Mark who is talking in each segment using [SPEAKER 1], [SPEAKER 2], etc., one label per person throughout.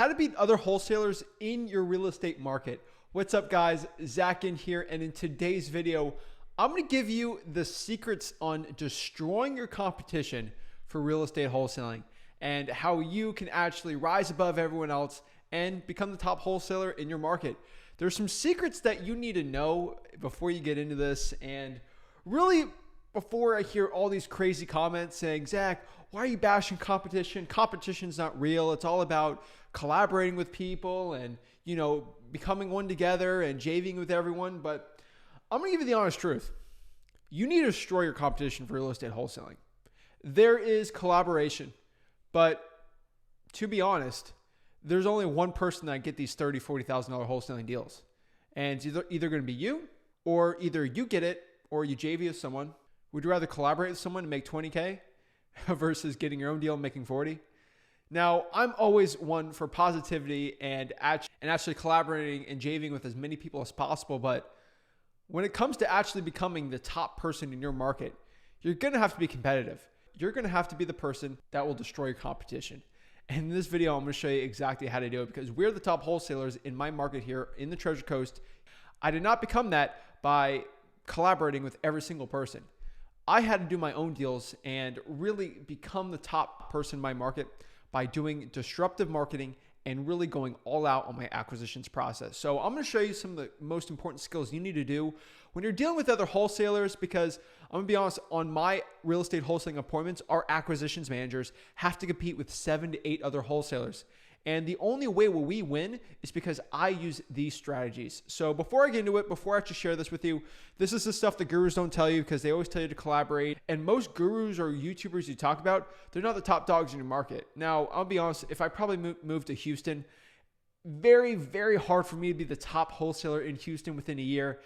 [SPEAKER 1] How to beat other wholesalers in your real estate market. What's up, guys? Zach Ginn here, and in today's video, I'm going to give you the secrets on destroying your competition for real estate wholesaling and how you can actually rise above everyone else and become the top wholesaler in your market. There's some secrets that you need to know before you get into this, and really before I hear all these crazy comments saying, Zach, why are you bashing competition? Competition's not real. It's all about collaborating with people and, becoming one together and JVing with everyone. But I'm going to give you the honest truth. You need to destroy your competition for real estate wholesaling. There is collaboration, but to be honest, there's only one person that get these $30,000, $40,000 wholesaling deals. And it's either going to be you, or either you get it or you JV with someone. Would you rather collaborate with someone and make 20K versus getting your own deal and making 40? Now, I'm always one for positivity and actually collaborating and JVing with as many people as possible. But when it comes to actually becoming the top person in your market, you're going to have to be competitive. You're going to have to be the person that will destroy your competition. And in this video, I'm going to show you exactly how to do it, because we're the top wholesalers in my market here in the Treasure Coast. I did not become that by collaborating with every single person. I had to do my own deals and really become the top person in my market by doing disruptive marketing and really going all out on my acquisitions process. So I'm going to show you some of the most important skills you need to do when you're dealing with other wholesalers, because I'm going to be honest, on my real estate wholesaling appointments, our acquisitions managers have to compete with 7 to 8 other wholesalers. And the only way we win is because I use these strategies. So before I get into it, before I actually share this with you, this is the stuff the gurus don't tell you, because they always tell you to collaborate. And most gurus or YouTubers you talk about, they're not the top dogs in your market. Now, I'll be honest, if I probably moved to Houston, very, very hard for me to be the top wholesaler in Houston within a year.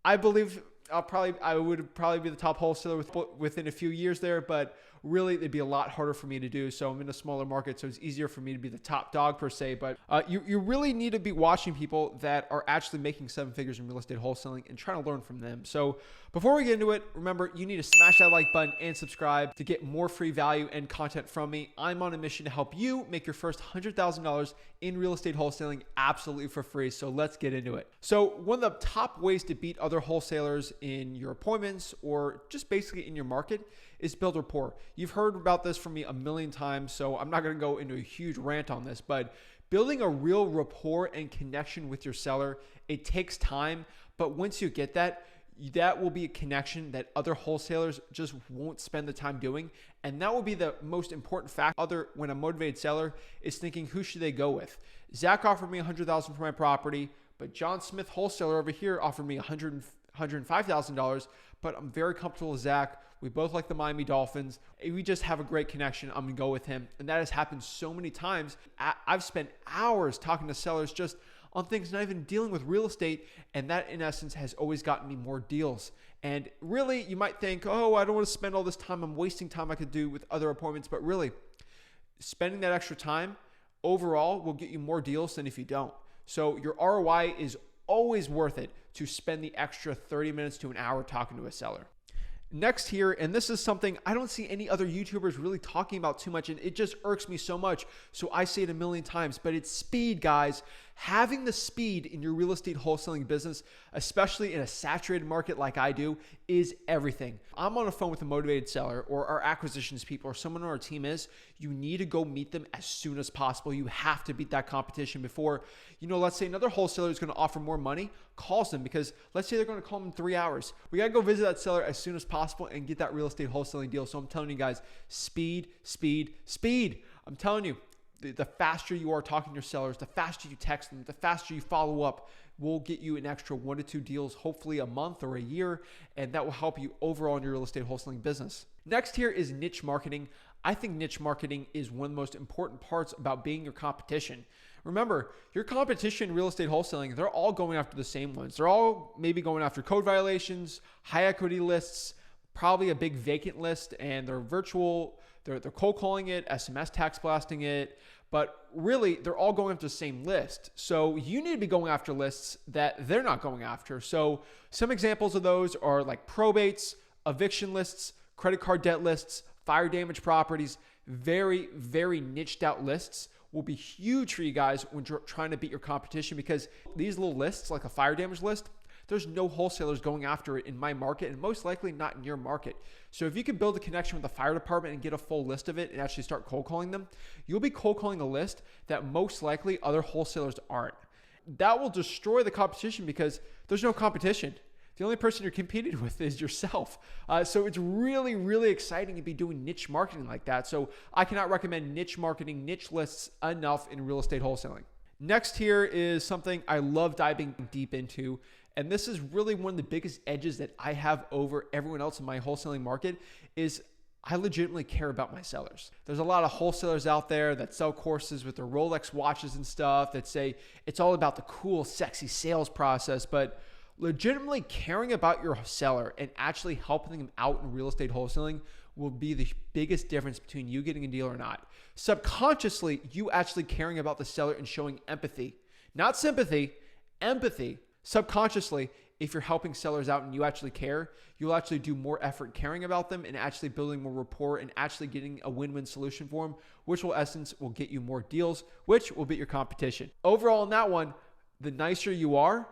[SPEAKER 1] I believe I would probably be the top wholesaler within a few years there, but really it'd be a lot harder for me to do. So I'm in a smaller market, so it's easier for me to be the top dog per se. But you really need to be watching people that are actually making 7 figures in real estate wholesaling and trying to learn from them. So before we get into it, remember, you need to smash that like button and subscribe to get more free value and content from me. I'm on a mission to help you make your first $100,000 in real estate wholesaling absolutely for free. So let's get into it. So one of the top ways to beat other wholesalers in your appointments or just basically in your market is build rapport. You've heard about this from me a million times, so I'm not going to go into a huge rant on this, but building a real rapport and connection with your seller, it takes time, but once you get that, that will be a connection that other wholesalers just won't spend the time doing. And that will be the most important factor when a motivated seller is thinking, who should they go with? Zach offered me $100,000 for my property, but John Smith, wholesaler over here, offered me $105,000, but I'm very comfortable with Zach. We both like the Miami Dolphins. We just have a great connection. I'm going to go with him. And that has happened so many times. I've spent hours talking to sellers just on things not even dealing with real estate. And that, in essence, has always gotten me more deals. And really, you might think, oh, I don't want to spend all this time. I'm wasting time I could do with other appointments. But really, spending that extra time overall will get you more deals than if you don't. So your ROI is always worth it to spend the extra 30 minutes to an hour talking to a seller. Next here, and this is something I don't see any other YouTubers really talking about too much, and it just irks me so much, so I say it a million times, but it's speed, guys. Having the speed in your real estate wholesaling business, especially in a saturated market like I do, is everything. I'm on the phone with a motivated seller or our acquisitions people or someone on our team is, you need to go meet them as soon as possible. You have to beat that competition before, let's say another wholesaler is going to offer more money, calls them, because let's say they're going to call them in 3 hours. We got to go visit that seller as soon as possible and get that real estate wholesaling deal. So I'm telling you guys, speed, speed, speed. I'm telling you, the faster you are talking to your sellers, the faster you text them, the faster you follow up, will get you an extra 1 to 2 deals, hopefully a month or a year, and that will help you overall in your real estate wholesaling business. Next here is niche marketing. I think niche marketing is one of the most important parts about being your competition. Remember, your competition in real estate wholesaling, they're all going after the same ones. They're all maybe going after code violations, high equity lists, probably a big vacant list, and they're virtual. They're cold calling it, SMS text blasting it, but really they're all going after the same list. So you need to be going after lists that they're not going after. So some examples of those are like probates, eviction lists, credit card debt lists, fire damage properties, very, very niched out lists will be huge for you guys when you're trying to beat your competition, because these little lists, like a fire damage list, there's no wholesalers going after it in my market, and most likely not in your market. So if you can build a connection with the fire department and get a full list of it and actually start cold calling them, you'll be cold calling a list that most likely other wholesalers aren't. That will destroy the competition because there's no competition. The only person you're competing with is yourself. So it's really, really exciting to be doing niche marketing like that. So I cannot recommend niche marketing, niche lists enough in real estate wholesaling. Next here is something I love diving deep into. And this is really one of the biggest edges that I have over everyone else in my wholesaling market is I legitimately care about my sellers. There's a lot of wholesalers out there that sell courses with their Rolex watches and stuff that say it's all about the cool, sexy sales process, but legitimately caring about your seller and actually helping them out in real estate wholesaling will be the biggest difference between you getting a deal or not. Subconsciously, you actually caring about the seller and showing empathy, not sympathy, empathy. Subconsciously, if you're helping sellers out and you actually care, you'll actually do more effort caring about them and actually building more rapport and actually getting a win-win solution for them, which will essence will get you more deals, which will beat your competition. Overall in that one, the nicer you are,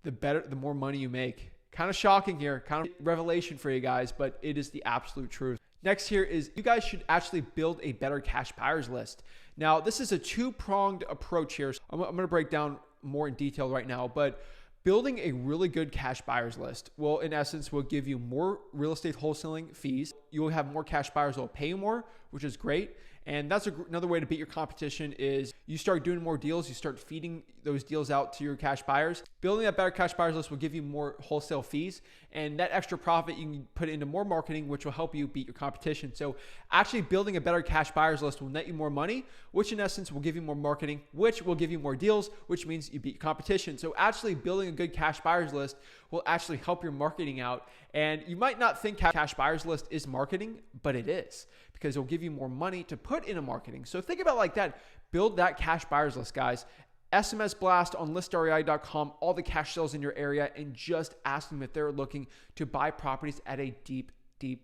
[SPEAKER 1] the better, the more money you make. Kind of shocking here, kind of revelation for you guys, but it is the absolute truth. Next here is you guys should actually build a better cash buyers list. Now, this is a two-pronged approach here. I'm going to break down more in detail right now, but building a really good cash buyers list will, in essence, will give you more real estate wholesaling fees. You will have more cash buyers that will pay you more, which is great. And that's another way to beat your competition is you start doing more deals, you start feeding those deals out to your cash buyers. Building that better cash buyers list will give you more wholesale fees, and that extra profit you can put into more marketing, which will help you beat your competition. So actually building a better cash buyers list will net you more money, which in essence will give you more marketing, which will give you more deals, which means you beat your competition. So actually building a good cash buyers list will actually help your marketing out. And you might not think cash buyers list is marketing, but it is, because it'll give you more money to put into marketing. So think about it like that. Build that cash buyers list, guys. SMS blast on listrei.com, all the cash sales in your area, and just ask them if they're looking to buy properties at a deep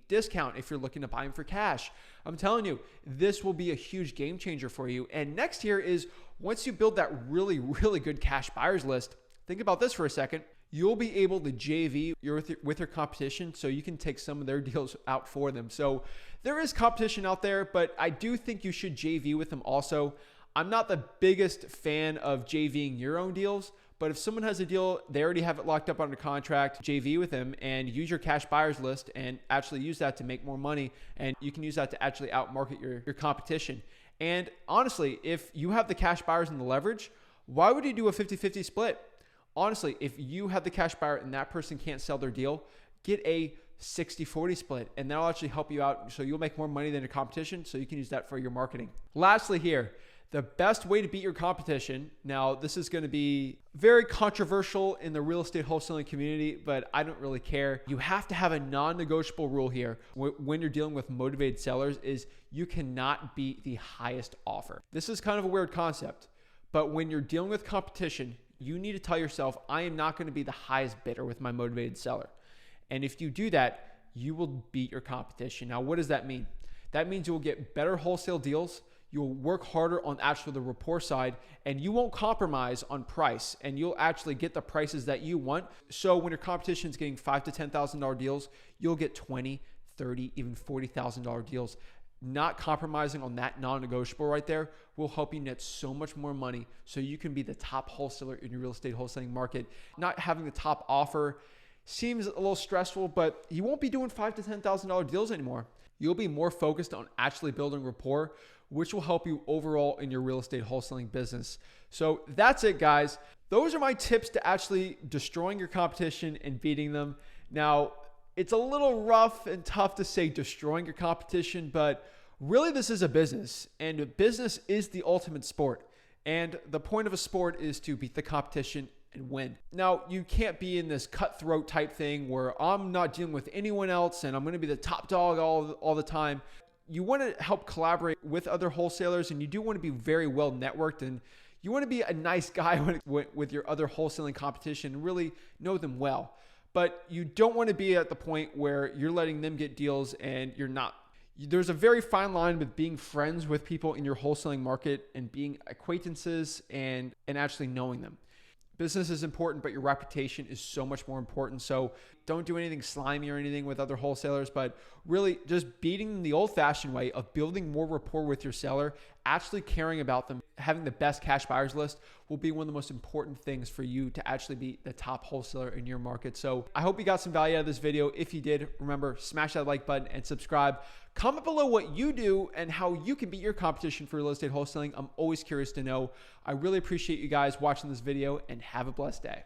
[SPEAKER 1] discount if you're looking to buy them for cash. I'm telling you, this will be a huge game changer for you. And next here is once you build that really, really good cash buyers list, think about this for a second. You'll be able to JV with your competition so you can take some of their deals out for them. So there is competition out there, but I do think you should JV with them also. I'm not the biggest fan of JVing your own deals, but if someone has a deal, they already have it locked up under contract, JV with them and use your cash buyers list and actually use that to make more money. And you can use that to actually outmarket your competition. And honestly, if you have the cash buyers and the leverage, why would you do a 50-50 split? Honestly, if you have the cash buyer and that person can't sell their deal, get a 60-40 split, and that'll actually help you out. So you'll make more money than your competition, so you can use that for your marketing. Lastly here, the best way to beat your competition. Now, this is going to be very controversial in the real estate wholesaling community, but I don't really care. You have to have a non-negotiable rule here when you're dealing with motivated sellers is you cannot beat the highest offer. This is kind of a weird concept, but when you're dealing with competition, you need to tell yourself, I am not going to be the highest bidder with my motivated seller. And if you do that, you will beat your competition. Now, what does that mean? That means you will get better wholesale deals. You'll work harder on actually the rapport side, and you won't compromise on price, and you'll actually get the prices that you want. So when your competition is getting $5,000 to $10,000 deals, you'll get $20,000, $30,000, even $40,000 deals. Not compromising on that non-negotiable right there will help you net so much more money so you can be the top wholesaler in your real estate wholesaling market. Not having the top offer seems a little stressful, but you won't be doing $5,000 to $10,000 deals anymore. You'll be more focused on actually building rapport, which will help you overall in your real estate wholesaling business. So that's it, guys. Those are my tips to actually destroying your competition and beating them. Now, it's a little rough and tough to say destroying your competition, but really this is a business, and business is the ultimate sport. And the point of a sport is to beat the competition and win. Now, you can't be in this cutthroat type thing where I'm not dealing with anyone else and I'm going to be the top dog all the time. You want to help collaborate with other wholesalers, and you do want to be very well networked, and you want to be a nice guy with your other wholesaling competition and really know them well. But you don't want to be at the point where you're letting them get deals and you're not. There's a very fine line with being friends with people in your wholesaling market and being acquaintances and actually knowing them. Business is important, but your reputation is so much more important. So don't do anything slimy or anything with other wholesalers, but really just beating the old-fashioned way of building more rapport with your seller, actually caring about them, having the best cash buyers list will be one of the most important things for you to actually be the top wholesaler in your market. So I hope you got some value out of this video. If you did, remember, smash that like button and subscribe. Comment below what you do and how you can beat your competition for real estate wholesaling. I'm always curious to know. I really appreciate you guys watching this video, and have a blessed day.